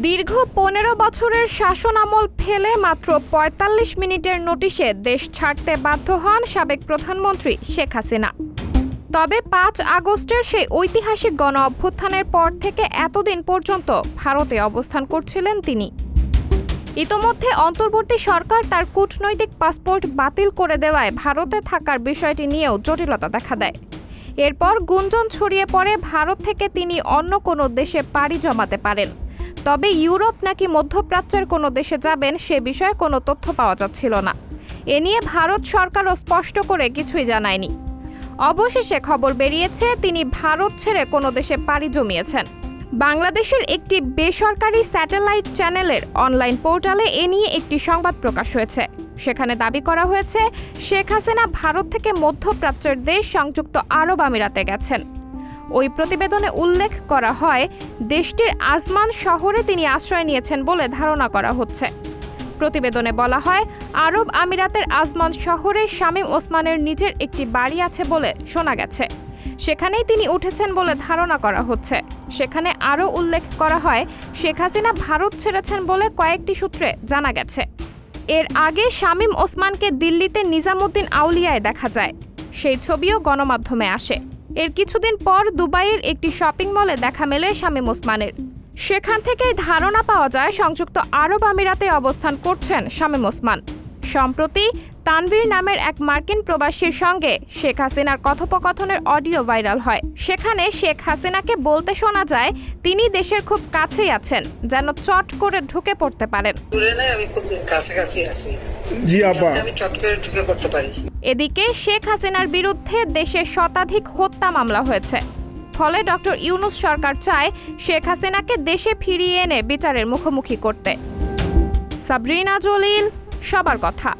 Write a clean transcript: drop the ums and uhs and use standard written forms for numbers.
দীর্ঘ ১৫ বছরের শাসনামল ফেলে মাত্র ৪৫ মিনিটের নোটিশে দেশ ছাড়তে বাধ্য হন সাবেক প্রধানমন্ত্রী শেখ হাসিনা। তবে ৫ আগস্টের সেই ঐতিহাসিক গণ অভ্যুত্থানের পর থেকে এতদিন পর্যন্ত ভারতে অবস্থান করছিলেন তিনি। ইতোমধ্যে অন্তর্বর্তী সরকার তার কূটনৈতিক পাসপোর্ট বাতিল করে দেওয়ায় ভারতে থাকার বিষয়টি নিয়েও জটিলতা দেখা দেয়। এরপর গুঞ্জন ছড়িয়ে পড়ে ভারত থেকে তিনি অন্য কোনো দেশে পাড়ি জমাতে পারেন। তবে ইউরোপ নাকি মধ্যপ্রাচ্যের কোনো দেশে যাবেন সে বিষয়ে কোনো তথ্য পাওয়া যাচ্ছিল না। এ নিয়ে ভারত সরকারও স্পষ্ট করে কিছুই জানায়নি। অবশেষে খবর বেরিয়েছে তিনি ভারত ছেড়ে কোনো দেশে পাড়ি জমিয়েছেন। বাংলাদেশের একটি বেসরকারি স্যাটেলাইট চ্যানেলের অনলাইন পোর্টালে এ নিয়ে একটি সংবাদ প্রকাশ হয়েছে। সেখানে দাবি করা হয়েছে শেখ হাসিনা ভারত থেকে মধ্যপ্রাচ্যের দেশ সংযুক্ত আরব আমিরাতে গেছেন। ওই প্রতিবেদনে উল্লেখ করা হয় দেশটির আজমান শহরে তিনি আশ্রয় নিয়েছেন বলে ধারণা করা হচ্ছে। প্রতিবেদনে বলা হয় আরব আমিরাতের আজমান শহরে শামীম ওসমানের নিজের একটি বাড়ি আছে বলে শোনা গেছে। সেখানেই তিনি উঠেছেন বলে ধারণা করা হচ্ছে। সেখানে আরও উল্লেখ করা হয় শেখ হাসিনা ভারত ছেড়েছেন বলে কয়েকটি সূত্রে জানা গেছে। এর আগে শামীম ওসমানকে দিল্লিতে নিজামুদ্দিন আউলিয়ায় দেখা যায়। সেই ছবিও গণমাধ্যমে আসে। এর কিছুদিন পর দুবাইয়ের একটি শপিং মলে দেখা মেলে শামীম ওসমানের। সেখান থেকেই ধারণা পাওয়া যায় সংযুক্ত আরব আমিরাতে অবস্থান করছেন শামীম ওসমান। সম্প্রতি তানভীর নামের এক মার্কিন প্রবাসীর সঙ্গে শেখ হাসিনার কথোপকথনের অডিও ভাইরাল হয়। সেখানে শেখ হাসিনাকে বলতে শোনা যায় তিনি দেশের খুব কাছেই আছেন, যেন চট করে ঢুকে পড়তে পারেন। এদিকে শেখ হাসিনার বিরুদ্ধে দেশে শতাধিক হত্যা মামলা হয়েছে। ফলে ডক্টর ইউনূস সরকার চায় শেখ হাসিনাকে দেশে ফিরিয়ে এনে বিচারের মুখোমুখি করতে। সাবরিনা জলিল, সবার কথা।